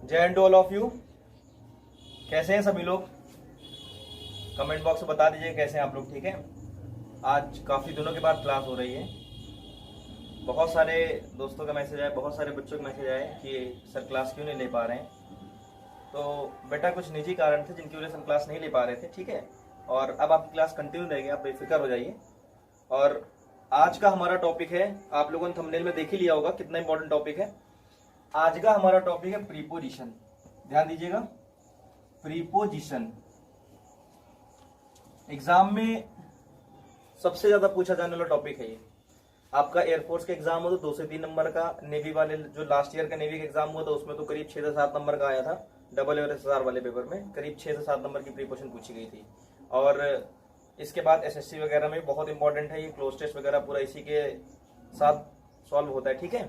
जय Hind all of you. कैसे हैं सभी लोग? कमेंट बॉक्स में बता दीजिए कैसे हैं आप लोग। ठीक है, आज काफ़ी दिनों के बाद क्लास हो रही है। बहुत सारे दोस्तों का मैसेज आया, बहुत सारे बच्चों का मैसेज आया कि सर क्लास क्यों नहीं ले पा रहे हैं। तो बेटा कुछ निजी कारण थे जिनकी वजह से हम क्लास नहीं ले पा रहे थे। ठीक है, और अब आपकी क्लास कंटिन्यू रहेगी, आप बेफिक्र हो जाइए। और आज का हमारा टॉपिक है, आप लोगों ने थंबनेल में देख ही लिया होगा कितना इंपॉर्टेंट टॉपिक है। आज का हमारा टॉपिक है प्रीपोजिशन। ध्यान दीजिएगा, प्रीपोजिशन एग्जाम में सबसे ज्यादा पूछा जाने वाला टॉपिक है ये। आपका एयरफोर्स का एग्जाम हो तो 2 से 3 नंबर का, नेवी वाले जो लास्ट ईयर का नेवी का एग्जाम हुआ था उसमें तो करीब 6 से 7 नंबर का आया था। डबल एसएसआर वाले पेपर में करीब 6 से 7 नंबर की प्रीपोजिशन पूछी गई थी। और इसके बाद एसएससी वगैरह में बहुत इंपॉर्टेंट है ये, क्लोज टेस्ट वगैरह पूरा इसी के साथ सॉल्व होता है। ठीक है,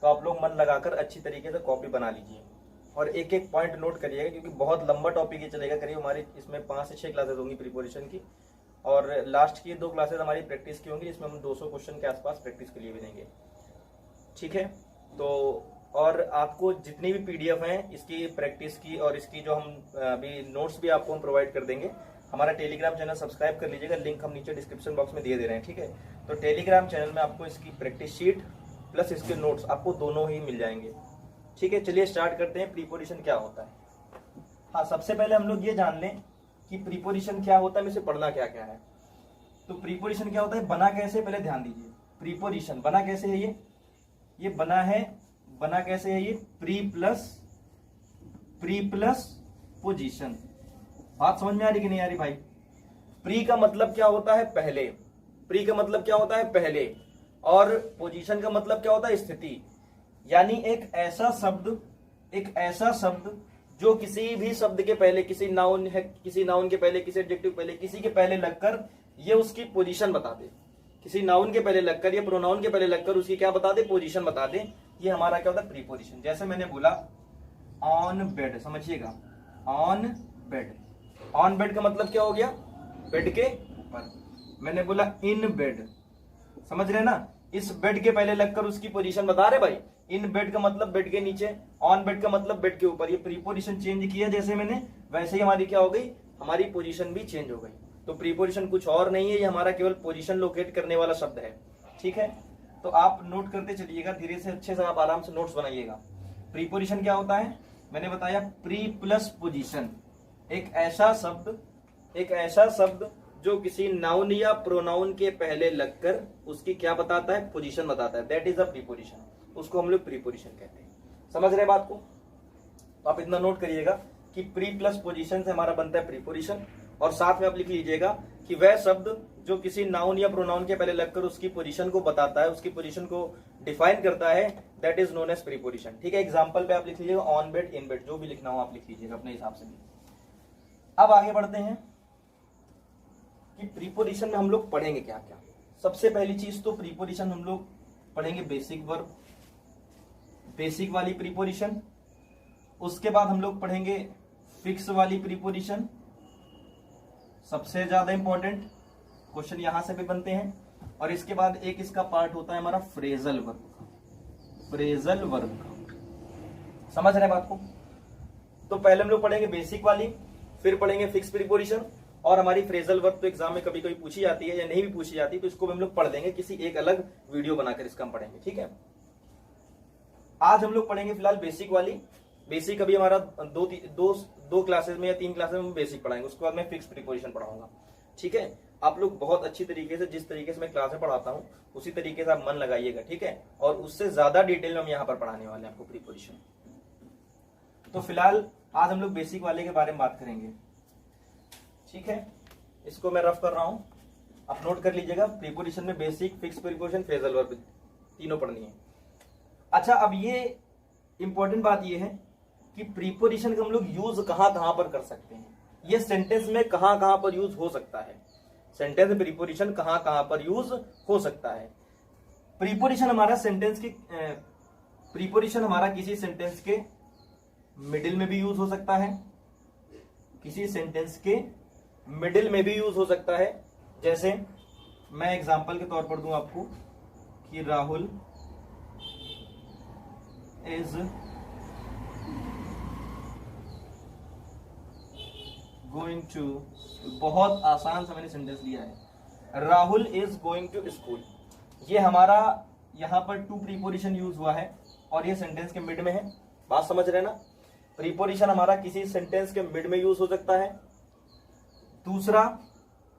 तो आप लोग मन लगाकर अच्छी तरीके से कॉपी बना लीजिए और एक एक पॉइंट नोट करिएगा, क्योंकि बहुत लंबा टॉपिक ये चलेगा। करीब हमारी इसमें 5 से 6 क्लासेस होंगी प्रीपोजिशन की, और लास्ट की 2 क्लासेस हमारी प्रैक्टिस की होंगी, जिसमें हम 200 क्वेश्चन के आसपास प्रैक्टिस के लिए भी देंगे। ठीक है, तो और आपको जितनी भी पीडीएफ हैं इसकी प्रैक्टिस की और इसकी जो हम अभी नोट्स भी आपको हम प्रोवाइड कर देंगे। हमारा टेलीग्राम चैनल सब्सक्राइब कर लीजिएगा, लिंक हम नीचे डिस्क्रिप्शन बॉक्स में दे रहे हैं। ठीक है, तो टेलीग्राम चैनल में आपको इसकी प्रैक्टिस शीट प्लस इसके नोट्स आपको दोनों ही मिल जाएंगे। ठीक है, चलिए स्टार्ट करते हैं। प्रीपोजिशन क्या होता है? हाँ, सबसे पहले हम लोग ये जान लें कि प्रीपोजिशन क्या होता है, इसे पढ़ना क्या क्या है। तो प्रीपोजिशन क्या होता है, बना कैसे, पहले ध्यान दीजिए। प्रीपोजिशन बना कैसे है, ये बना कैसे है, ये प्री प्लस पोजीशन। बात समझ में आ रही कि नहीं आ रही भाई? प्री का मतलब क्या होता है, पहले। प्री का मतलब क्या होता है, पहले। और पोजीशन का मतलब क्या होता है, स्थिति। यानी एक ऐसा शब्द जो किसी भी शब्द के पहले, किसी नाउन है, किसी नाउन के पहले, किसी एडजेक्टिव पहले, किसी के पहले लगकर ये उसकी पोजीशन बता दे। किसी नाउन के पहले लगकर या प्रोनाउन के पहले लगकर उसकी क्या बता दे, पोजीशन बता दे। ये हमारा क्या होता है, प्रीपोजिशन। जैसे मैंने बोला ऑन बेड, समझिएगा, ऑन बेड। ऑन बेड का मतलब क्या हो गया, बेड के ऊपर। मैंने बोला इन बेड, समझ रहे ना, इस बेड के पहले लगकर उसकी पोजीशन बता रहे भाई। इन बेड का मतलब बेड के नीचे, ऑन बेड का मतलब बेड के ऊपर। ये प्रीपोजिशन चेंज किया जैसे मैंने, वैसे ही हमारी क्या हो गई, हमारी पोजीशन भी चेंज हो गई। तो प्रीपोजिशन कुछ और नहीं है, ये हमारा केवल पोजीशन लोकेट करने वाला शब्द है। ठीक है, तो आप नोट करते चलिएगा धीरे से, अच्छे से आप आराम से नोट्स बनाइएगा। प्रीपोजिशन क्या होता है, मैंने बताया प्री प्लस पोजीशन। एक ऐसा शब्द जो किसी नाउन या प्रोनाउन के पहले लगकर उसकी क्या बताता है, पोजीशन बताता है, दैट इज अ प्रीपोजिशन। उसको हम लोग प्रीपोजिशन कहते हैं। समझ रहे बात को? तो आप इतना नोट करिएगा कि प्री प्लस पोजीशन से हमारा बनता है प्रीपोजिशन। और साथ में आप लिख लीजिएगा कि वह शब्द जो किसी नाउन या प्रोनाउन के पहले लगकर उसकी पोजीशन को बताता है, उसकी पोजीशन को डिफाइन करता है, that is known as preposition. ठीक है, एग्जांपल पे आप लिख लीजिएगा ऑन बेड, इन बेड, जो भी लिखना हो आप लिख लीजिएगा अपने हिसाब से भी। अब आगे बढ़ते हैं कि प्रीपोजिशन में हम लोग पढ़ेंगे क्या क्या। सबसे पहली चीज तो प्रीपोजिशन हम लोग पढ़ेंगे बेसिक वर्ब, बेसिक वाली प्रीपोजिशन। उसके बाद हम लोग पढ़ेंगे फिक्स वाली प्रीपोजिशन। सबसे ज्यादा इंपॉर्टेंट क्वेश्चन यहां से भी बनते हैं। और इसके बाद एक इसका पार्ट होता है हमारा फ्रेजल वर्ब का, फ्रेजल वर्ब का। समझ रहे बात को? तो पहले हम लोग पढ़ेंगे बेसिक वाली, फिर पढ़ेंगे फिक्स प्रीपोजिशन, और हमारी फ्रेजल वर्ब तो एग्जाम में कभी कभी पूछी जाती है या नहीं भी पूछी जाती, तो इसको हम लोग पढ़ देंगे, किसी एक अलग वीडियो बनाकर इसका हम पढ़ेंगे। ठीक है, आज हम लोग पढ़ेंगे फिलहाल बेसिक वाली। बेसिक अभी हमारा दो क्लासेस में या 3 क्लासेस में बेसिक पढ़ाएंगे, उसके बाद मैं फिक्स प्रीपोजिशन पढ़ाऊंगा। ठीक है, आप लोग बहुत अच्छी तरीके से, जिस तरीके से मैं क्लासें पढ़ाता हूं उसी तरीके से आप मन लगाइएगा। ठीक है, और उससे ज्यादा डिटेल में हम यहाँ पर पढ़ाने वाले हैं आपको प्रीपोजिशन। तो फिलहाल आज हम लोग बेसिक वाले के बारे में बात करेंगे। ठीक है, इसको मैं रफ कर रहा हूं, आप नोट कर लीजिएगा। प्रीपोजिशन में basic, fix preposition, phrasal verb तीनों पढ़नी है। अच्छा, अब ये इंपॉर्टेंट बात ये है कि प्रीपोजिशन का हम लोग यूज कहां कहां पर कर सकते हैं, ये सेंटेंस में कहां कहां पर यूज हो सकता है। सेंटेंस में प्रीपोजिशन कहां कहां पर यूज हो सकता है। प्रीपोजिशन हमारा प्रीपोजिशन हमारा किसी सेंटेंस के मिडिल में भी यूज हो सकता है, किसी सेंटेंस के मिडिल में भी यूज हो सकता है। जैसे मैं एग्जांपल के तौर पर दूं आपको कि राहुल इज गोइंग टू, बहुत आसान सा मैंने सेंटेंस लिया है। Rahul is going to school, ये हमारा यहाँ पर टू प्रीपोजिशन यूज हुआ है और ये सेंटेंस के मिड में है। बात समझ रहे ना? प्रीपोजिशन हमारा किसी सेंटेंस के मिड में यूज हो सकता है। दूसरा,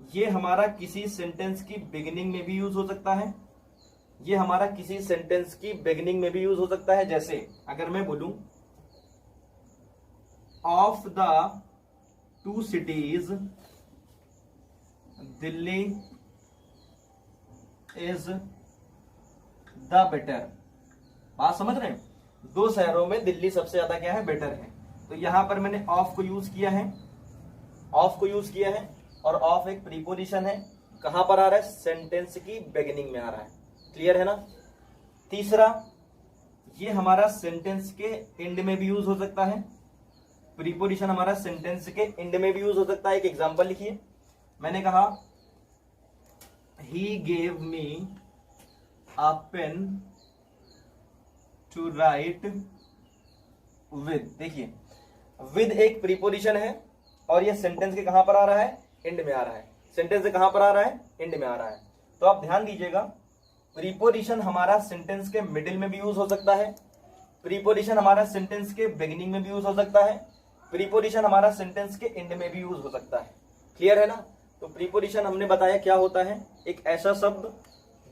ये हमारा किसी सेंटेंस की बिगिनिंग में भी यूज हो सकता है। ये हमारा किसी सेंटेंस की बिगिनिंग में भी यूज हो सकता है। जैसे अगर मैं बोलूं of the two cities Delhi is the better. बात समझ रहे हैं? दो शहरों में दिल्ली सबसे ज्यादा क्या है? बेटर है। तो यहां पर मैंने ऑफ को यूज किया है, ऑफ को यूज किया है, और ऑफ एक प्रीपोजिशन है। कहां पर आ रहा है? सेंटेंस की बिगिनिंग में आ रहा है। क्लियर है ना? तीसरा, ये हमारा सेंटेंस के एंड में भी यूज हो सकता है। प्रीपोजिशन हमारा सेंटेंस के एंड में भी यूज हो सकता है। एक एग्जांपल लिखिए, मैंने कहा he gave me a pen to write with. देखिए, विद एक प्रीपोजिशन है और ये सेंटेंस के कहां पर आ रहा है? एंड में आ रहा है। सेंटेंस से कहां पर आ रहा है? एंड में आ रहा है। तो आप ध्यान दीजिएगा, प्रीपोजिशन हमारा सेंटेंस के मिडिल में भी यूज हो सकता है। प्रीपोजिशन हमारा सेंटेंस के बिगिनिंग में भी यूज हो सकता है। प्रीपोजिशन हमारा सेंटेंस के एंड में भी यूज हो सकता है। क्लियर है ना? तो प्रीपोजिशन हमने बताया क्या होता है? एक ऐसा शब्द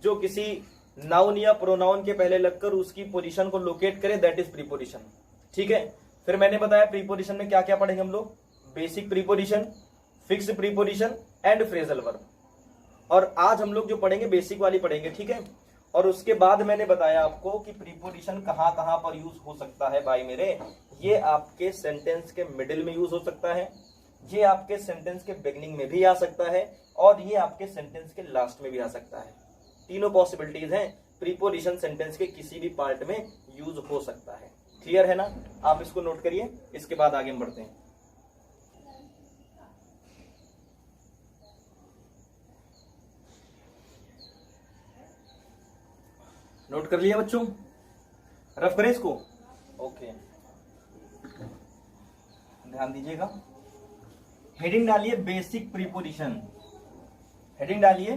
जो किसी नाउन या प्रोनाउन के पहले लगकर उसकी पोजीशन को लोकेट करे, दैट इज प्रीपोजिशन। ठीक है। फिर मैंने बताया प्रीपोजिशन में क्या क्या पढ़ेंगे हम लोग? Basic preposition, fix preposition and phrasal verb. और आज हम लोग जो पढ़ेंगे बेसिक वाली पढ़ेंगे। ठीक है। और उसके बाद मैंने बताया आपको कि प्रीपोजिशन कहां कहां पर यूज हो सकता है भाई मेरे। ये आपके सेंटेंस के मिडिल में यूज हो सकता है, ये आपके सेंटेंस के बिगिनिंग में भी आ सकता है, और ये आपके सेंटेंस के लास्ट में भी आ सकता है। तीनों पॉसिबिलिटीज हैं। प्रीपोजिशन सेंटेंस के किसी भी पार्ट में यूज हो सकता है। क्लियर है ना? आप इसको नोट करिए, इसके बाद आगे हम बढ़ते हैं। नोट कर लिया बच्चों? रफ करें इसको? ओके, ध्यान दीजिएगा। हेडिंग डालिए बेसिक प्रीपोजिशन। हेडिंग डालिए,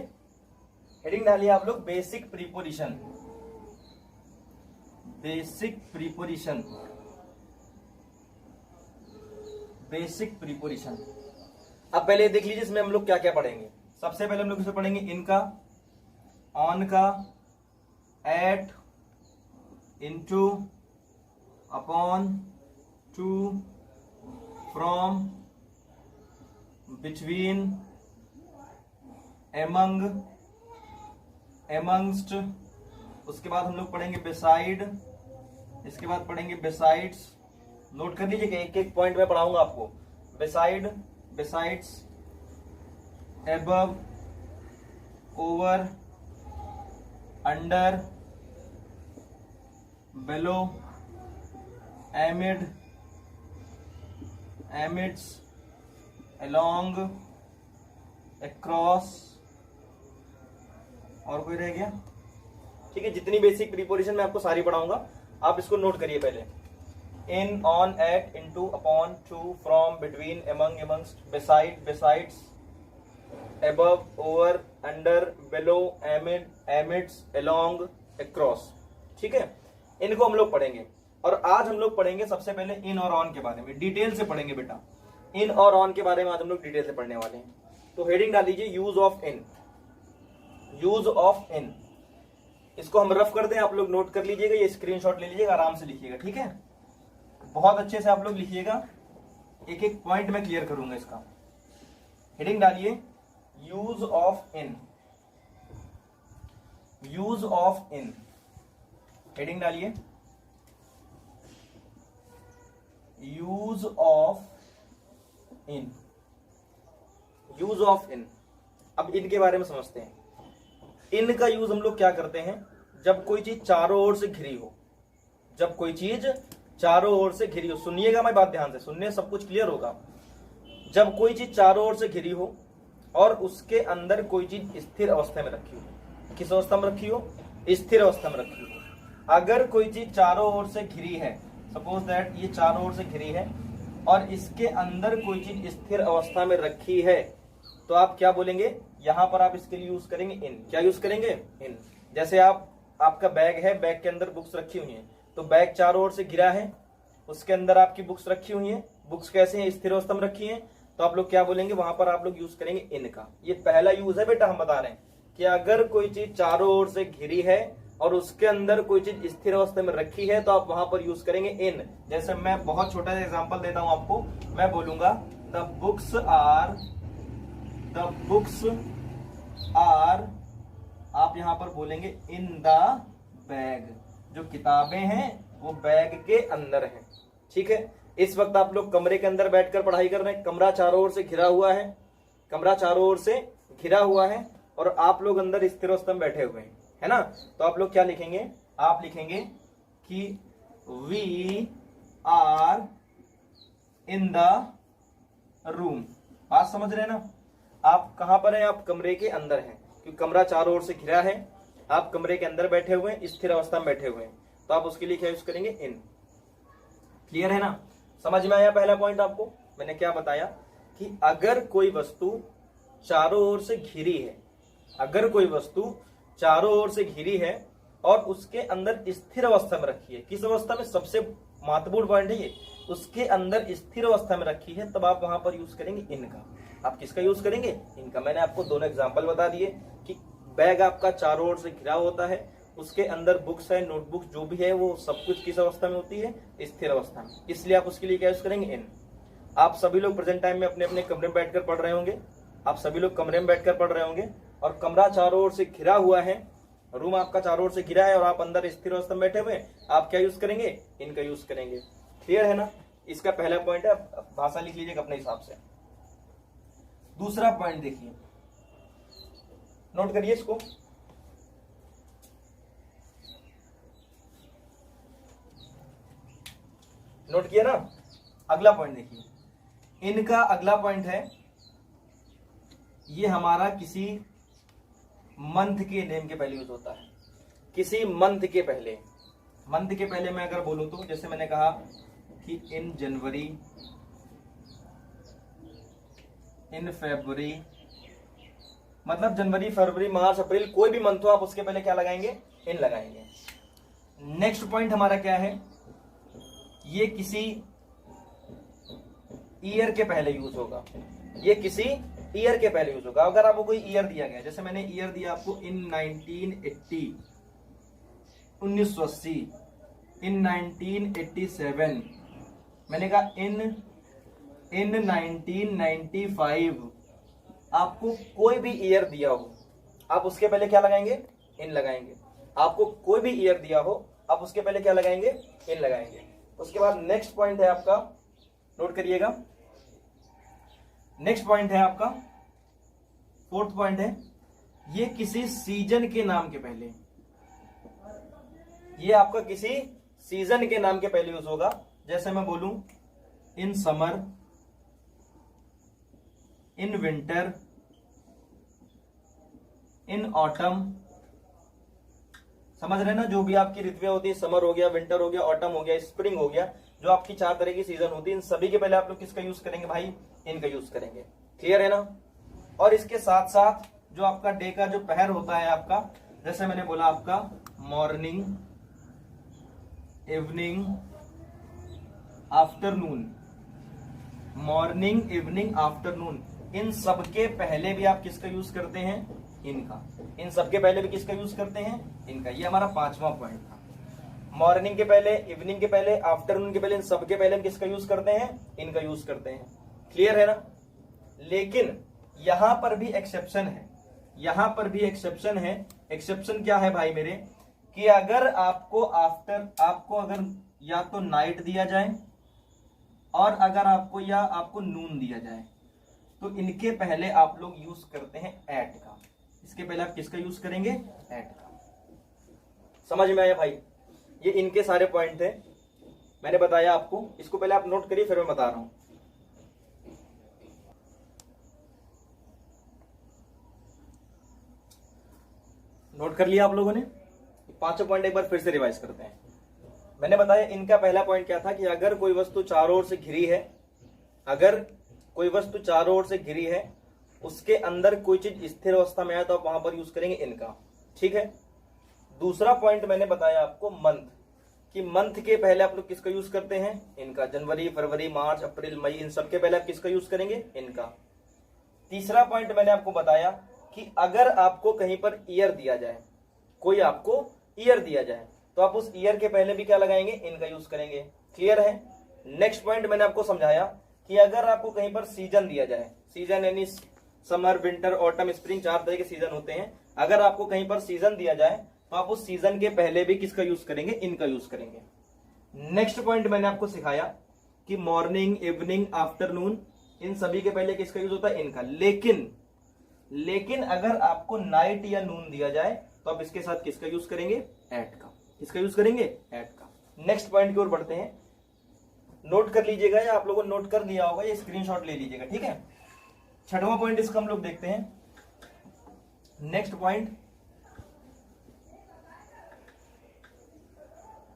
हेडिंग डालिए आप लोग basic preposition. Basic preposition, basic preposition. अब पहले देख लीजिए इसमें हम लोग क्या क्या पढ़ेंगे। सबसे पहले हम लोग इसे पढ़ेंगे इनका, ऑन का, at, into, upon, to, from, between, among, amongst. उसके बाद हम लोग पढ़ेंगे बिसाइड, इसके बाद पढ़ेंगे बिसाइड्स। नोट कर लीजिए, एक एक पॉइंट में पढ़ाऊंगा आपको। Beside, besides, above, over, under, below, amid, amidst, along, across. और कोई रह गया? ठीक है। जितनी बेसिक प्रीपोजिशन मैं आपको सारी पढ़ाऊंगा, आप इसको नोट करिए पहले। In, on, at, into, upon, to, from, between, among, amongst, beside, besides, above, over, under, below, amid, amidst, along, across। ठीक है। इनको हम लोग पढ़ेंगे। और आज हम लोग पढ़ेंगे सबसे पहले इन और ऑन के बारे में, डिटेल से पढ़ेंगे बेटा। इन और ऑन के बारे में आज हम लोग डिटेल से पढ़ने वाले हैं। तो हेडिंग डाल लीजिए use of in, use of in. इसको हम रफ कर दें, आप लोग नोट कर लीजिएगा, ये स्क्रीनशॉट ले लीजिएगा, आराम से लिखिएगा। ठीक है। बहुत अच्छे से आप लोग लिखिएगा, एक एक पॉइंट में क्लियर करूंगा इसका। हेडिंग डालिए use of in, use of in. Heading डालिए use of in, use of in. अब इन के बारे में समझते हैं। इन का यूज हम लोग क्या करते हैं? जब कोई चीज चारों ओर से घिरी हो, जब कोई चीज चारों ओर से घिरी हो। सुनिएगा मैं बात ध्यान से, सुनने सब कुछ क्लियर होगा। जब कोई चीज चारों ओर से घिरी हो और उसके अंदर कोई चीज स्थिर अवस्था में रखी हो। किस अवस्था में रखी हो? स्थिर अवस्था में रखी हो। अगर कोई चीज चारों ओर से घिरी है, सपोज दैट ये चारों ओर से घिरी है और इसके अंदर कोई चीज स्थिर अवस्था में रखी है तो आप क्या बोलेंगे, यहां पर आप इसके लिए यूज करेंगे इन। क्या यूज करेंगे, इन। जैसे आपका बैग है, बैग के अंदर बुक्स रखी हुई हैं, तो बैग चारों ओर से घिरा है, उसके अंदर आपकी बुक्स रखी हुई हैं। बुक्स कैसे हैं, स्थिर अवस्था में रखी हैं, तो आप लोग क्या बोलेंगे, वहां पर आप लोग यूज करेंगे इन का। ये पहला यूज है बेटा, हम बता रहे हैं कि अगर कोई चीज चारों ओर से घिरी है और उसके अंदर कोई चीज स्थिर अवस्था में रखी है तो आप वहां पर यूज करेंगे इन। जैसे मैं बहुत छोटा सा एग्जांपल देता हूं आपको, मैं बोलूंगा द बुक्स आर, आप यहां पर बोलेंगे इन द बैग। जो किताबें हैं वो बैग के अंदर हैं। ठीक है, इस वक्त आप लोग कमरे के अंदर बैठकर पढ़ाई कर रहे हैं, कमरा चारों ओर से घिरा हुआ है, कमरा चारों ओर से घिरा हुआ है और आप लोग अंदर स्थिर अवस्था में बैठे हुए हैं, है ना। तो आप लोग क्या लिखेंगे, आप लिखेंगे कि we are in the room. बात समझ रहे हैं ना, आप कहां पर हैं, आप कमरे के अंदर हैं, क्योंकि कमरा चारों ओर से घिरा है, आप कमरे के अंदर बैठे हुए हैं, स्थिर अवस्था में बैठे हुए हैं, तो आप उसके लिए क्या यूज करेंगे, इन। क्लियर है ना, समझ में आया पहला पॉइंट आपको। मैंने क्या बताया कि अगर कोई वस्तु चारों ओर से घिरी है, अगर कोई वस्तु चारों ओर से घिरी है और उसके अंदर स्थिर अवस्था में रखी है, किस अवस्था में, सबसे महत्वपूर्ण पॉइंट है ये, उसके अंदर स्थिर अवस्था में रखी है, तब आप वहां पर यूज करेंगे इनका। आप किसका यूज करेंगे, इनका। मैंने आपको दोनों एग्जांपल बता दिए कि बैग आपका चारों ओर से घिरा होता है, उसके अंदर बुक्स है, नोटबुक्स जो भी है, वो सब कुछ किस अवस्था में होती है, स्थिर अवस्था में, इसलिए आप उसके लिए क्या यूज करेंगे, इन। आप सभी लोग प्रेजेंट टाइम में अपने अपने कमरे में बैठकर पढ़ रहे होंगे, आप सभी लोग कमरे में बैठकर पढ़ रहे होंगे और कमरा चारों ओर से घिरा हुआ है, रूम आपका चारों ओर से घिरा है और आप अंदर स्थिर अवस्था में बैठे हुए हैं, आप क्या यूज करेंगे, इनका यूज करेंगे। क्लियर है ना, इसका पहला पॉइंट है, भाषा लिख लीजिएगा अपने हिसाब से। दूसरा पॉइंट देखिए, नोट करिए इसको, नोट किया ना। अगला पॉइंट देखिए, इनका अगला पॉइंट है, ये हमारा किसी मंथ के नेम के पहले यूज होता है, किसी मंथ के पहले। मंथ के पहले मैं अगर बोलूं तो जैसे मैंने कहा कि इन जनवरी, इन फरवरी, मतलब जनवरी, फरवरी, मार्च, अप्रैल, कोई भी मंथ हो आप उसके पहले क्या लगाएंगे, इन लगाएंगे। नेक्स्ट पॉइंट हमारा क्या है, ये किसी ईयर के पहले यूज होगा, ये किसी ईयर के पहले यूज होगा। अगर आपको कोई ईयर दिया गया, जैसे मैंने ईयर दिया आपको इन 1980, 1980, इन 1987, मैंने कहा इन 1995, आपको कोई भी ईयर दिया हो आप उसके पहले क्या लगाएंगे, इन लगाएंगे। आपको कोई भी ईयर दिया हो आप उसके पहले क्या लगाएंगे, इन लगाएंगे। उसके बाद नेक्स्ट पॉइंट है आपका, नोट करिएगा, नेक्स्ट पॉइंट है आपका, फोर्थ पॉइंट है, ये किसी सीजन के नाम के पहले, ये आपका किसी सीजन के नाम के पहले यूज होगा। जैसे मैं बोलूं in summer, in winter, in autumn, समझ रहे ना, जो भी आपकी ऋतुएं होती है, समर हो गया, विंटर हो गया, ऑटम हो गया, स्प्रिंग हो गया, जो आपकी 4 तरह की सीजन होती है, इन सभी के पहले आप लोग किसका यूज करेंगे भाई, इनका यूज करेंगे। क्लियर है ना। और इसके साथ साथ जो आपका डे का जो पहर होता है आपका, जैसे मैंने बोला आपका morning, evening, afternoon, morning, evening, afternoon, इन सबके पहले भी आप किसका यूज करते हैं, इनका। इन सबके पहले भी किसका यूज करते हैं, इनका। ये हमारा 5वां पॉइंट था। मॉर्निंग के पहले, इवनिंग के पहले, आफ्टरनून के पहले, इन सबके पहले हम किसका यूज करते हैं, इनका यूज करते हैं। क्लियर है ना। लेकिन यहां पर भी एक्सेप्शन है, यहां पर भी एक्सेप्शन है। एक्सेप्शन क्या है भाई मेरे, कि अगर आपको आपको अगर या तो नाइट दिया जाए और अगर आपको नून दिया जाए, तो इनके पहले आप लोग यूज करते हैं एट का। इसके पहले आप किसका यूज करेंगे, एट का। समझ में आया भाई। ये इनके सारे पॉइंट थे, मैंने बताया आपको। इसको पहले आप नोट करिए, फिर मैं बता रहा हूं। नोट कर लिया आप लोगों ने। 5 पॉइंट एक बार फिर से रिवाइज करते हैं। मैंने बताया इनका पहला पॉइंट क्या था, कि अगर कोई वस्तु चारों ओर से घिरी है अगर कोई वस्तु चारों ओर से घिरी है, उसके अंदर कोई चीज स्थिर अवस्था में आए तो आप वहां पर यूज करेंगे इनका। ठीक है। दूसरा पॉइंट मैंने बताया आपको मंथ, कि मंथ के पहले आप लोग किसका यूज करते हैं, इनका। जनवरी, फरवरी, मार्च, अप्रैल, मई, इन सब के पहले आप किसका यूज करेंगे, इनका। तीसरा पॉइंट मैंने आपको बताया कि अगर आपको कहीं पर ईयर दिया जाए, कोई आपको ईयर दिया जाए, तो आप उस ईयर के पहले भी क्या लगाएंगे, इनका यूज करेंगे। क्लियर है। नेक्स्ट पॉइंट मैंने आपको समझाया कि अगर आपको कहीं पर सीजन दिया जाए, सीजन यानी समर, विंटर, ऑटम, स्प्रिंग, 4 तरह के सीजन होते हैं। अगर आपको कहीं पर सीजन दिया जाए तो आप उस सीजन के पहले भी किसका यूज करेंगे, इनका यूज करेंगे। नेक्स्ट पॉइंट मैंने आपको सिखाया कि मॉर्निंग, इवनिंग, आफ्टरनून, इन सभी के पहले किसका यूज होता है, इनका। लेकिन अगर आपको नाइट या नून दिया जाए तो आप इसके साथ किसका यूज करेंगे, एट का। किसका यूज करेंगे, एट का। नेक्स्ट पॉइंट की ओर बढ़ते हैं। नोट कर लीजिएगा, या आप लोगों ने नोट कर लिया होगा, ये स्क्रीनशॉट ले लीजिएगा। ठीक है। छठवां पॉइंट इसका हम लोग देखते हैं। नेक्स्ट पॉइंट,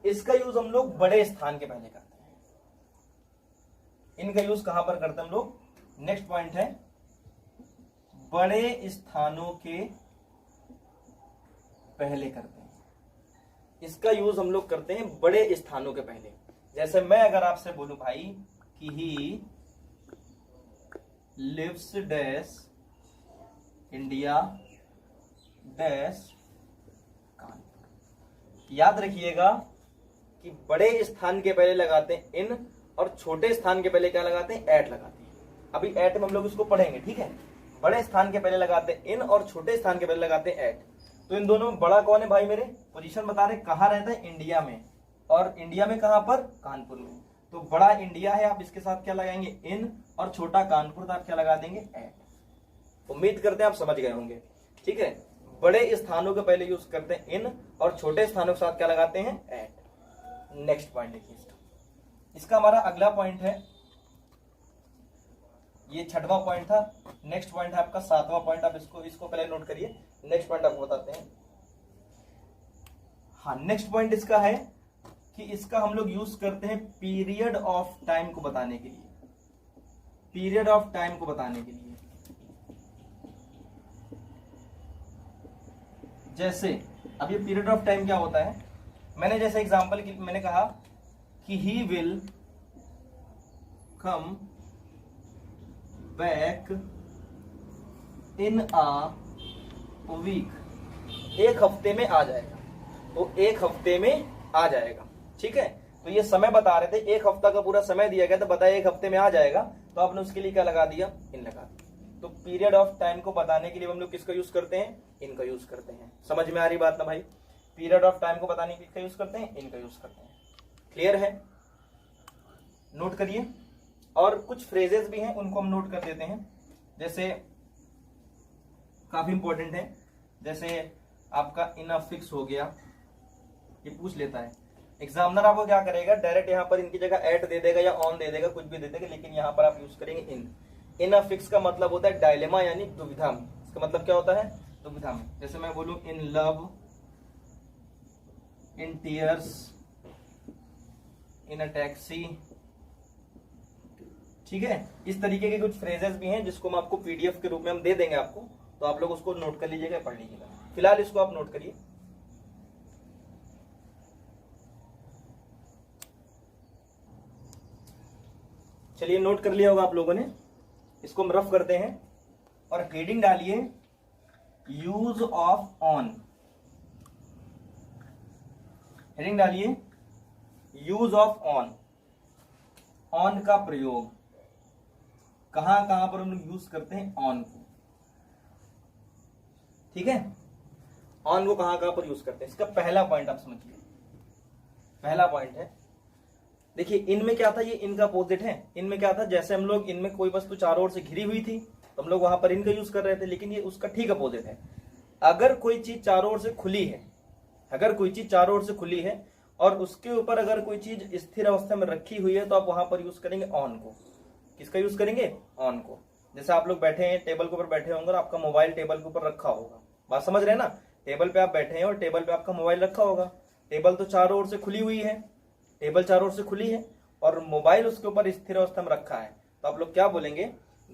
इसका यूज हम लोग बड़े स्थान के पहले करते हैं। इनका यूज कहां पर करते हैं हम लोग, नेक्स्ट पॉइंट है बड़े स्थानों के पहले करते हैं। इसका यूज हम लोग करते हैं बड़े स्थानों के पहले। जैसे मैं अगर आपसे बोलूं भाई कि he lives dash India dash Kanpur, याद रखिएगा कि बड़े स्थान के पहले लगाते हैं इन, और छोटे स्थान के पहले क्या लगाते हैं, एट लगाते हैं। अभी एट में हम लोग इसको पढ़ेंगे। ठीक है। बड़े स्थान के पहले लगाते हैं इन, और छोटे स्थान के पहले लगाते हैं एट। तो इन दोनों में बड़ा कौन है भाई, मेरे पोजीशन बता रहे कहां रहता है, इंडिया में। और इंडिया में कहां पर, कानपुर में। तो बड़ा इंडिया है, आप इसके साथ क्या लगाएंगे, इन, और छोटा कानपुर, तो आप क्या लगा देंगे, एट। उम्मीद करते हैं आप समझ गए होंगे। ठीक है। बड़े स्थानों के पहले यूज करते हैं इन, और छोटे स्थानों के साथ क्या लगाते हैं, एट। नेक्स्ट पॉइंट देखिए इसका हमारा अगला पॉइंट है, ये छठवां पॉइंट था। नेक्स्ट पॉइंट है आपका सातवां पॉइंट। आप इसको पहले नोट करिए। नेक्स्ट पॉइंट आपको बताते हैं। हाँ, नेक्स्ट पॉइंट इसका है कि इसका हम लोग यूज करते हैं पीरियड ऑफ टाइम को बताने के लिए। पीरियड ऑफ टाइम को बताने के लिए, जैसे अब ये पीरियड ऑफ टाइम क्या होता है, मैंने जैसे एग्जांपल मैंने कहा कि he will come back in a week, एक हफ्ते में आ जाएगा। तो एक हफ्ते में आ जाएगा। ठीक है। तो ये समय बता रहे थे, एक हफ्ता का पूरा समय दिया गया, तो बताया एक हफ्ते में आ जाएगा, तो आपने उसके लिए क्या लगा दिया, इन लगा दिया। तो पीरियड ऑफ टाइम को बताने के लिए हम लोग किसका यूज करते हैं, इनका यूज करते हैं। समझ में आ रही बात ना भाई। पीरियड ऑफ टाइम को बताने के लिए किसका यूज करते हैं, इनका यूज करते हैं। क्लियर है। नोट करिए। और कुछ फ्रेजेस भी हैं, उनको हम नोट कर देते हैं। जैसे काफी इंपॉर्टेंट है, जैसे आपका इन अफिक्स हो गया, ये पूछ लेता है एग्जामिनर। आपको क्या करेगा, डायरेक्ट यहाँ पर इनकी जगह एट दे देगा या ऑन दे देगा, कुछ भी दे देगा, लेकिन यहाँ पर आप यूज करेंगे इन। इन अफिक्स का मतलब होता है डायलेमा, यानी दुविधा में। इसका मतलब क्या होता है, दुविधा में। जैसे मैं बोलूं in love, in tears, in a taxi. ठीक है। इस तरीके के कुछ फ्रेजेस भी हैं जिसको हम आपको पीडीएफ के रूप में हम दे देंगे आपको, तो आप लोग उसको नोट कर लीजिएगा, पढ़ लीजिएगा। फिलहाल इसको आप नोट करिए। चलिए, नोट कर लिया होगा आप लोगों ने। इसको हम रफ करते हैं और हेडिंग डालिए यूज ऑफ ऑन। हेडिंग डालिए यूज ऑफ ऑन। ऑन का प्रयोग कहां कहां पर हम लोग यूज करते हैं, ऑन को। ठीक है। ऑन को कहां कहां पर यूज करते हैं, इसका पहला पॉइंट आप समझिए। पहला पॉइंट है, देखिए इनमें क्या था, ये इनका अपोजिट है। इनमें क्या था, जैसे हम लोग इनमें कोई वस्तु चारों ओर से घिरी हुई थी तो हम लोग वहां पर इनका यूज कर रहे थे, लेकिन ये उसका ठीक अपोजिट है। अगर कोई चीज चारों ओर से खुली है, अगर कोई चीज चारों ओर से खुली है और उसके ऊपर अगर कोई चीज स्थिर अवस्था में रखी हुई है, तो आप वहां पर यूज करेंगे ऑन को। किसका यूज करेंगे, ऑन को। जैसे आप लोग बैठे हैं, टेबल के ऊपर बैठे होंगे और आपका मोबाइल टेबल के ऊपर रखा होगा। बात समझ रहे हैं ना। टेबल पे आप बैठे हैं और टेबल पे आपका मोबाइल रखा होगा। टेबल तो चारों ओर से खुली हुई है, टेबल चारों ओर से खुली है और मोबाइल उसके ऊपर स्थिर अवस्था में रखा है, तो आप लोग क्या बोलेंगे,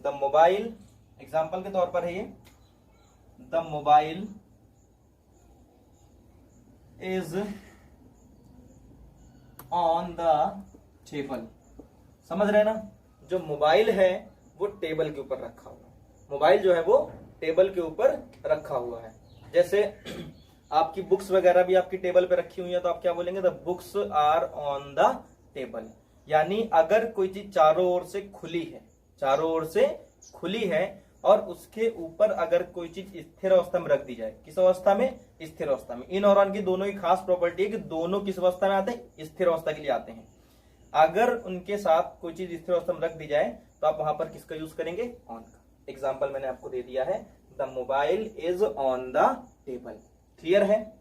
द मोबाइल, एग्जाम्पल के तौर पर है ये, the mobile is on the table. समझ रहे ना, जो मोबाइल है वो टेबल के ऊपर रखा हुआ है, मोबाइल जो है वो टेबल के ऊपर रखा हुआ है। जैसे आपकी बुक्स वगैरह भी आपकी टेबल पे रखी हुई है, तो आप क्या बोलेंगे, the books are on the table. यानी अगर कोई चीज चारों ओर से खुली है, चारों ओर से खुली है और उसके ऊपर अगर कोई चीज स्थिर अवस्था में रख दी जाए, किस अवस्था में, स्थिर अवस्था में। इन और ऑन की दोनों ही खास प्रॉपर्टी है कि दोनों किस अवस्था में आते हैं, स्थिर अवस्था के लिए आते हैं। अगर उनके साथ कोई चीज स्थिर अवस्था में रख दी जाए तो आप वहां पर किसका यूज करेंगे, ऑन का। एग्जाम्पल मैंने आपको दे दिया है, the mobile is on the table. Clear है,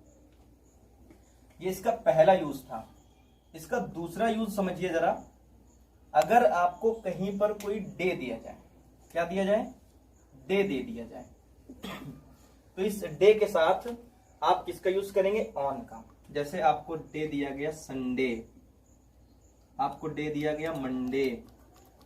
ये इसका पहला यूज था। इसका दूसरा यूज समझिए जरा। अगर आपको कहीं पर कोई डे दिया जाए, क्या दिया जाए, डे दे दिया जाए, तो इस डे के साथ आप किसका यूज करेंगे, ऑन का। जैसे आपको डे दिया गया संडे, आपको डे दिया गया मंडे,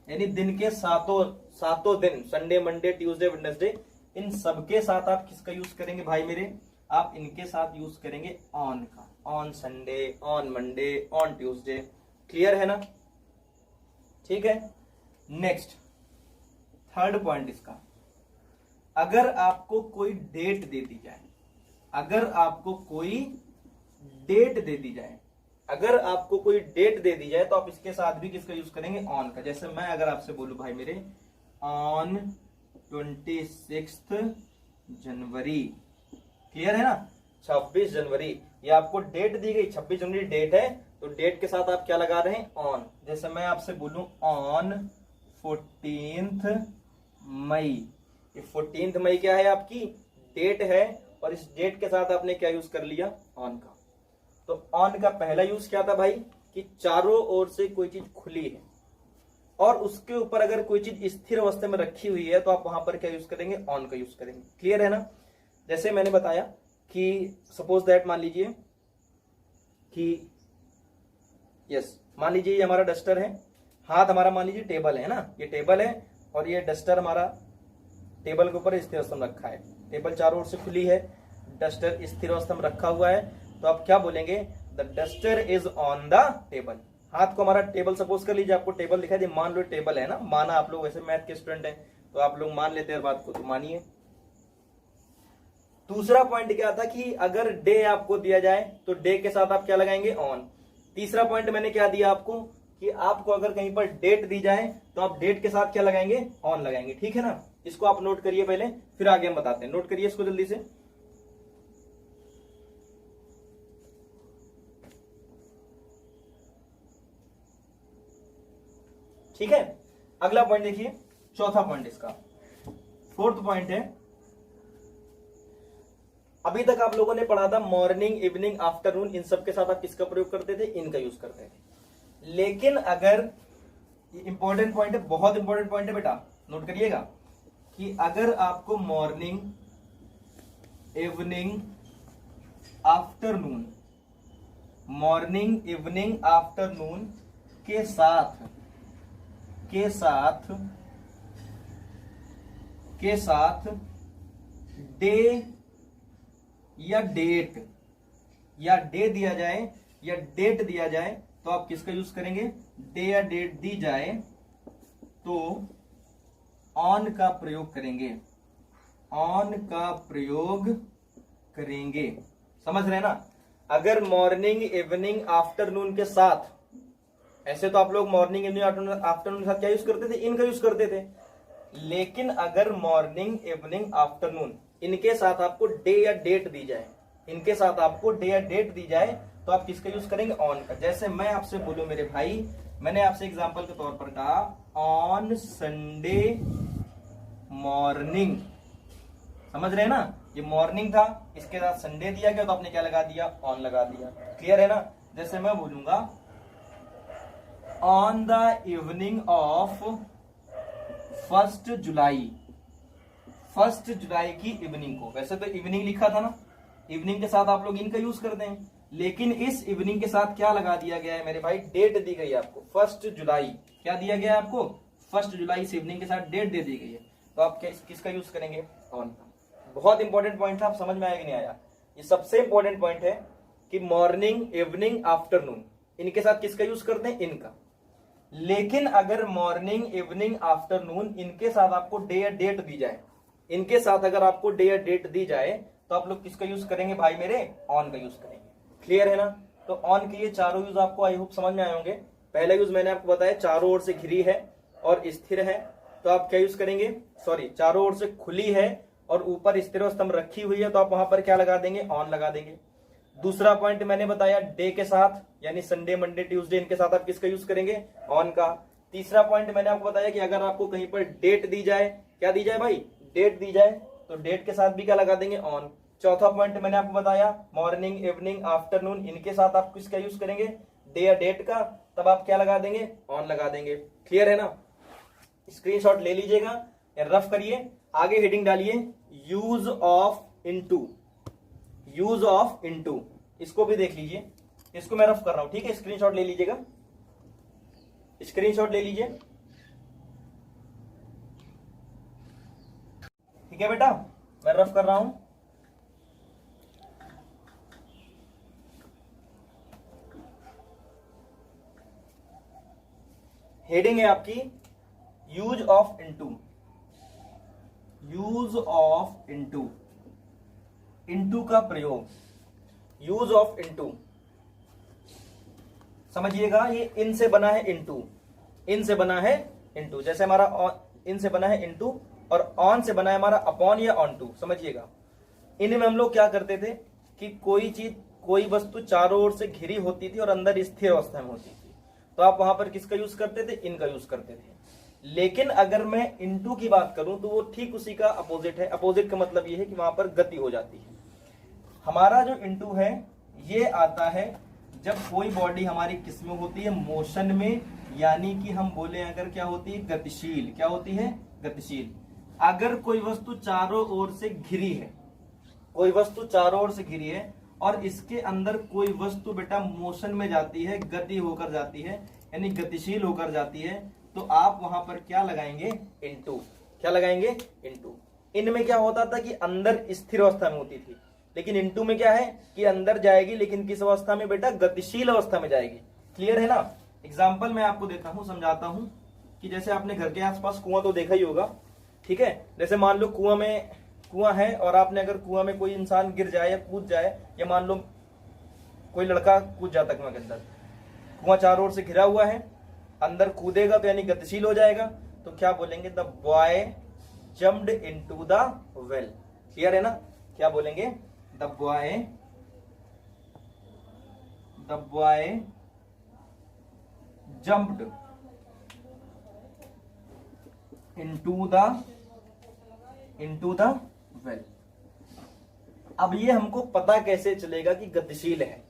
यानी दिन के सातों दिन, संडे मंडे ट्यूसडे वेडनेसडे, इन सबके साथ आप किसका यूज करेंगे भाई मेरे, आप इनके साथ यूज करेंगे ऑन का। On Sunday, on Monday, on Tuesday. Clear है ना, ठीक है। नेक्स्ट थर्ड पॉइंट इसका, अगर आपको कोई डेट दे दी जाए, अगर आपको कोई डेट दे दी जाए, अगर आपको कोई डेट दे दी जाए तो आप इसके साथ भी किसका यूज करेंगे, ऑन का। जैसे मैं अगर आपसे बोलूं भाई मेरे, ऑन 26 जनवरी, क्लियर है ना, 26 जनवरी, ये आपको डेट दी गई, 26 जनवरी डेट है, तो डेट के साथ आप क्या लगा रहे हैं, ऑन। जैसे मैं आपसे बोलूं ऑन 14 मई, ये 14 मई क्या है, आपकी डेट है, और इस डेट के साथ आपने क्या यूज कर लिया, ऑन का। तो ऑन का पहला यूज क्या था भाई, कि चारों ओर से कोई चीज खुली है और उसके ऊपर अगर कोई चीज स्थिर अवस्था में रखी हुई है, तो आप वहां पर क्या यूज करेंगे, ऑन का यूज करेंगे। क्लियर है ना। जैसे मैंने बताया कि सपोज दैट, मान लीजिए कि यस, मान लीजिए ये हमारा डस्टर है, हाथ हमारा मान लीजिए टेबल है ना, ये टेबल है और ये डस्टर हमारा टेबल के ऊपर स्थिर अवस्था में रखा है। टेबल चारों ओर से खुली है, डस्टर स्थिर अवस्था में रखा हुआ है, तो आप क्या बोलेंगे, the duster is on the table. हाथ को हमारा टेबल, सपोज कर लीजिए आपको टेबल दिखाई दे, मान लो टेबल है ना, माना आप लोग वैसे मैथ के स्टूडेंट हैं तो आप लोग मान लेते हैं बात को, तो मानिए। दूसरा पॉइंट क्या था कि अगर डे आपको दिया जाए तो डे के साथ आप क्या लगाएंगे, ऑन। तीसरा पॉइंट मैंने क्या दिया आपको, कि आपको अगर कहीं पर डेट दी जाए तो आप डेट के साथ क्या लगाएंगे, ऑन लगाएंगे। ठीक है ना, इसको आप नोट करिए पहले, फिर आगे हम बताते हैं। नोट करिए इसको जल्दी से। ठीक है, अगला पॉइंट देखिए, चौथा पॉइंट इसका, फोर्थ पॉइंट है। अभी तक आप लोगों ने पढ़ा था मॉर्निंग, इवनिंग, आफ्टरनून, इन सब के साथ आप किसका प्रयोग करते थे, इनका यूज करते थे। लेकिन अगर इंपॉर्टेंट पॉइंट है, बहुत इंपॉर्टेंट पॉइंट है बेटा, नोट करिएगा, कि अगर आपको morning, evening, afternoon, morning, evening, afternoon के साथ डे या डे दिया जाए या डेट दिया जाए, तो आप किसका यूज करेंगे, डे या डेट दी जाए तो ऑन का प्रयोग करेंगे, ऑन का प्रयोग करेंगे। समझ रहे हैं ना। अगर मॉर्निंग, इवनिंग, आफ्टरनून के साथ, ऐसे तो आप लोग मॉर्निंग, इवनिंग, आफ्टरनून के साथ क्या यूज करते थे, इनका यूज करते थे। लेकिन अगर मॉर्निंग, इवनिंग, आफ्टरनून इनके साथ आपको डे या डेट दी जाए, इनके साथ आपको डे या डेट दी जाए, तो आप किसका यूज करेंगे, ऑन का। जैसे मैं आपसे बोलूं मेरे भाई, मैंने आपसे एग्जांपल के तौर पर कहा ऑन संडे मॉर्निंग, समझ रहे हैं ना, ये मॉर्निंग था, इसके साथ संडे दिया गया तो आपने क्या लगा दिया, ऑन लगा दिया। क्लियर है ना। जैसे मैं बोलूंगा ऑन द इवनिंग ऑफ 1 जुलाई, 1 जुलाई की इवनिंग को, वैसे तो इवनिंग लिखा था ना, इवनिंग के साथ आप लोग इनका यूज करते हैं, लेकिन इस इवनिंग के साथ क्या लगा दिया गया है मेरे भाई, डेट दी गई है आपको 1 जुलाई। क्या दिया गया है आपको, 1 जुलाई इस इवनिंग के साथ डेट दे दी गई है, तो आप किसका यूज करेंगे? ऑन का। बहुत इंपॉर्टेंट पॉइंट था, आप समझ में आया कि नहीं आया? ये सबसे इंपॉर्टेंट पॉइंट है कि मॉर्निंग, इवनिंग, आफ्टरनून, इनके साथ किसका यूज करते हैं? इनका। लेकिन अगर मॉर्निंग, इवनिंग, आफ्टरनून इनके साथ आपको डे या डेट दी जाए, इनके साथ अगर आपको डे या डेट दी जाए, तो आप लोग किसका यूज करेंगे भाई मेरे? ऑन का यूज करेंगे। क्लियर है ना? तो ऑन के ये चारों यूज आपको आई होप समझ में आए होंगे। पहला यूज मैंने आपको बताया, चारों ओर से घिरी है और स्थिर है, तो आप क्या यूज करेंगे? सॉरी, चारों ओर से खुली है और ऊपर स्थिर स्तंभ रखी हुई है, तो आप वहां पर क्या लगा देंगे? ऑन लगा देंगे। दूसरा पॉइंट मैंने बताया, डे के साथ यानी संडे, मंडे, ट्यूसडे, इनके साथ आप किसका यूज करेंगे? ऑन का। तीसरा पॉइंट मैंने आपको बताया कि अगर आपको कहीं पर डेट दी जाए, क्या दी जाए भाई? डेट दी जाए, तो डेट के साथ भी क्या लगा देंगे? ऑन। चौथा पॉइंट मैंने आपको बताया, मॉर्निंग, इवनिंग, आफ्टरनून इनके साथ आप किसका यूज करेंगे? डे या डेट का, तब आप क्या लगा देंगे? ऑन लगा देंगे। क्लियर है ना? स्क्रीनशॉट ले लीजिएगा या रफ करिए। आगे हेडिंग डालिए, use of into. Use of into, इसको भी देख लीजिए, इसको मैं रफ कर रहा हूं, ठीक है? स्क्रीनशॉट ले लीजिएगा, स्क्रीनशॉट ले लीजिए, ठीक है बेटा? मैं रफ कर रहा हूं। हेडिंग है आपकी use of into. Use of into, into का प्रयोग, यूज ऑफ इनटू। समझिएगा, ये इन से बना है इनटू, इन से बना है इनटू, जैसे हमारा इन से बना है इनटू और ऑन से बना है हमारा अपॉन या ऑन टू। समझिएगा, इनमें हम लोग क्या करते थे कि कोई चीज, कोई वस्तु चारों ओर से घिरी होती थी और अंदर स्थिर अवस्था में होती थी, तो आप वहां पर किसका यूज करते थे? इनका यूज करते थे। लेकिन अगर मैं इनटू की बात करूं तो वो ठीक उसी का अपोजिट है। अपोजिट का मतलब ये है कि वहां पर गति हो जाती है। हमारा जो इनटू है ये आता है जब कोई बॉडी हमारी किस में होती है? मोशन में, यानी कि हम बोले अगर क्या होती है? गतिशील। क्या होती है? गतिशील। अगर कोई वस्तु चारों ओर से घिरी है, कोई वस्तु चारों ओर से घिरी है और इसके अंदर कोई वस्तु बेटा मोशन में जाती है, गति होकर जाती है, यानी गतिशील होकर जाती है, तो आप वहां पर क्या लगाएंगे? इनटू। क्या लगाएंगे? इनटू। इनमें क्या होता था कि अंदर स्थिर अवस्था में होती थी, लेकिन इनटू में क्या है कि अंदर जाएगी, लेकिन किस अवस्था में बेटा? गतिशील अवस्था में जाएगी। क्लियर है ना? एग्जाम्पल मैं आपको देता हूं, समझाता हूं कि जैसे आपने घर के आसपास कुआं तो देखा ही होगा, ठीक है? जैसे मान लो कुआं है और आपने अगर कुआं में कोई इंसान गिर जाए या कूद जाए, या मान लो कोई लड़का कूद जाता कुआं के अंदर, कुआं चारों ओर से घिरा हुआ है, अंदर कूदेगा तो यानी गतिशील हो जाएगा, तो क्या बोलेंगे? The boy jumped into the well. Clear है ना? क्या बोलेंगे? The boy jumped into the well. अब ये हमको पता कैसे चलेगा कि गतिशील है?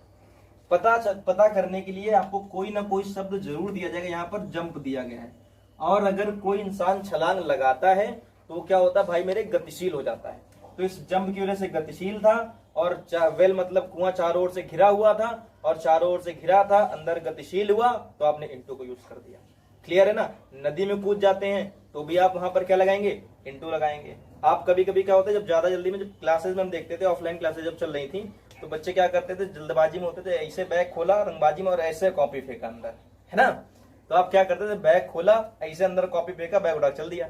पता करने के लिए आपको कोई ना कोई शब्द जरूर दिया जाएगा। यहाँ पर जंप दिया गया है, और अगर कोई इंसान छलांग लगाता है तो क्या होता है भाई मेरे? गतिशील हो जाता है। तो इस जंप की वजह से गतिशील था, और वेल मतलब कुआं चारों ओर से घिरा हुआ था, और चारों ओर से घिरा था, अंदर गतिशील हुआ, तो आपने इनटू को यूज कर दिया। क्लियर है ना? नदी में कूद जाते हैं तो भी आप वहां पर क्या लगाएंगे? इनटू लगाएंगे। आप कभी कभी क्या होता है, जब ज्यादा जल्दी में, जब क्लासेस में हम देखते थे, ऑफलाइन क्लासेस जब चल रही थी, तो बच्चे क्या करते थे? जल्दबाजी में होते थे, ऐसे बैग खोला रंगबाजी में और ऐसे कॉपी फेंका अंदर, है ना? तो आप क्या करते थे? बैग खोला, ऐसे अंदर कॉपी फेंका, बैग उठा चल दिया।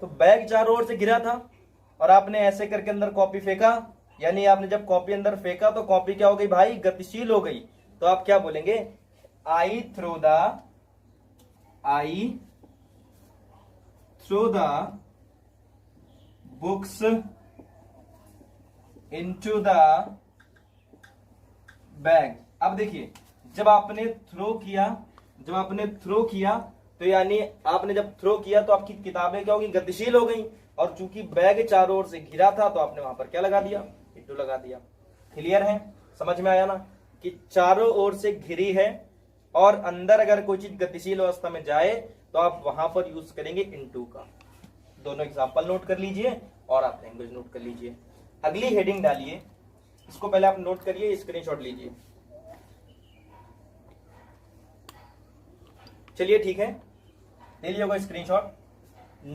तो बैग चारों ओर से घिरा था और आपने ऐसे करके अंदर कॉपी फेंका, यानी आपने जब कॉपी अंदर फेंका तो कॉपी क्या हो गई भाई? गतिशील हो गई। तो आप क्या बोलेंगे? I throw the books into the bag. अब देखिए, जब आपने थ्रो किया तो यानी आपने जब थ्रो किया तो आपकी किताबें क्या होगी? गतिशील हो गई, और चूंकि बैग चारों ओर से घिरा था तो आपने वहां पर क्या लगा दिया? इनटू लगा दिया। क्लियर है? समझ में आया ना? कि चारों ओर से घिरी है और अंदर अगर कोई चीज गतिशील अवस्था में जाए तो आप वहां पर यूज करेंगे इनटू का। दोनों एग्जांपल नोट कर लीजिए और आप लैंग्वेज नोट कर लीजिए। अगली हेडिंग डालिए, इसको पहले आप नोट करिए, स्क्रीनशॉट लीजिए। चलिए ठीक है, ले लिया होगा स्क्रीनशॉट।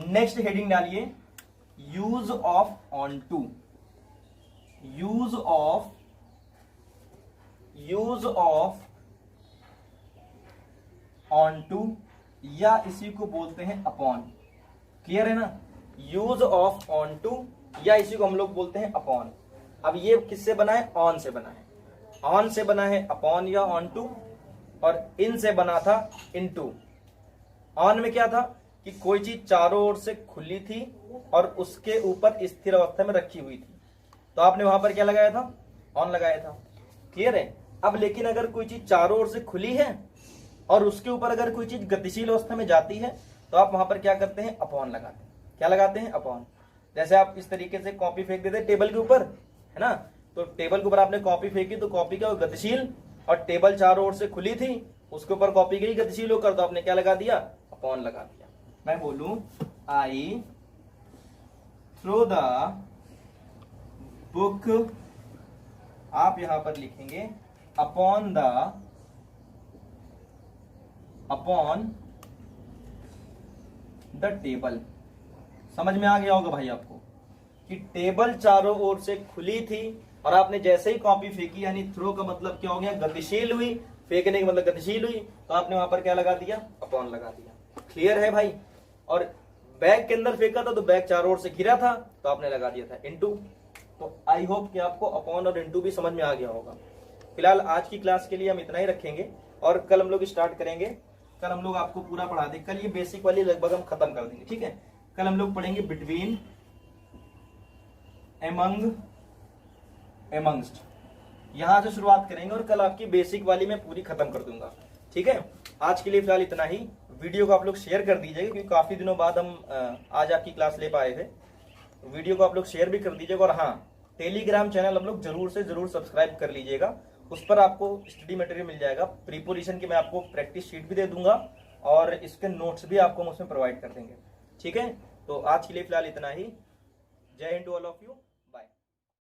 नेक्स्ट हेडिंग डालिए use of on to. Use of on to या इसी को बोलते हैं अपॉन। क्लियर है ना? यूज ऑफ ऑन टू या इसी को हम लोग बोलते हैं अपॉन। अब ये किससे बना है? ऑन से बना है। ऑन से बना है अपॉन या ऑन टू, और इन से बना था इन टू। ऑन में क्या था कि कोई चीज चारों ओर से खुली थी और उसके ऊपर स्थिर अवस्था में रखी हुई थी, तो आपने वहां पर क्या लगाया था? ऑन लगाया था। क्लियर है? अब लेकिन अगर कोई चीज चारों ओर से खुली है और उसके ऊपर अगर कोई चीज गतिशील अवस्था में जाती है तो आप वहां पर क्या करते हैं? अपॉन लगाते हैं। क्या लगाते हैं? अपॉन। जैसे आप इस तरीके से कॉपी फेंक देते हैं टेबल के ऊपर, है ना? तो टेबल के ऊपर आपने कॉपी फेंकी तो कॉपी क्या गतिशील, और टेबल चारों ओर से खुली थी, उसके ऊपर कॉपी गई गतिशील होकर, तो आपने क्या लगा दिया? अपॉन लगा दिया। मैं बोलूं आई थ्रो द बुक, आप यहां पर लिखेंगे अपॉन द टेबल। समझ में आ गया होगा भाई आपको कि टेबल चारों ओर से खुली थी और आपने जैसे ही कॉपी फेंकी, यानी थ्रो का मतलब क्या हो गया? गतिशील हुई। फेंकने का मतलब गतिशील हुई, तो आपने वहां पर क्या लगा दिया? अपॉन लगा दिया। क्लियर है भाई? और बैग के अंदर फेंका था तो बैग चारों ओर से घिरा था, तो आपने लगा दिया था इनटू। तो आई होप कि आपको अपॉन और इनटू भी समझ में आ गया होगा। फिलहाल आज की क्लास के लिए हम इतना ही रखेंगे और कल हम लोग स्टार्ट करेंगे। कल हम लोग आपको पूरा पढ़ा देंगे। कल ये बेसिक वाली लगभग हम खत्म कर देंगे, ठीक है? कल हम लोग पढ़ेंगे बिटवीन, एमंग, एमंगस्ट, यहां से शुरुआत करेंगे और कल आपकी बेसिक वाली मैं पूरी खत्म कर दूंगा, ठीक है? आज के लिए फिलहाल इतना ही। वीडियो को आप लोग शेयर कर दीजिएगा क्योंकि काफी दिनों बाद हम आज आपकी क्लास ले पाए थे। वीडियो को आप लोग शेयर भी कर दीजिएगा, और हाँ, टेलीग्राम चैनल हम लोग जरूर से जरूर सब्सक्राइब कर लीजिएगा। उस पर आपको स्टडी मटेरियल मिल जाएगा। प्रीपोजिशन की मैं आपको प्रैक्टिस शीट भी दे दूंगा और इसके नोट्स भी आपको हम उसमें प्रोवाइड कर देंगे, ठीक है? तो आज के लिए फिलहाल इतना ही। जय हिंद टू ऑल ऑफ यू।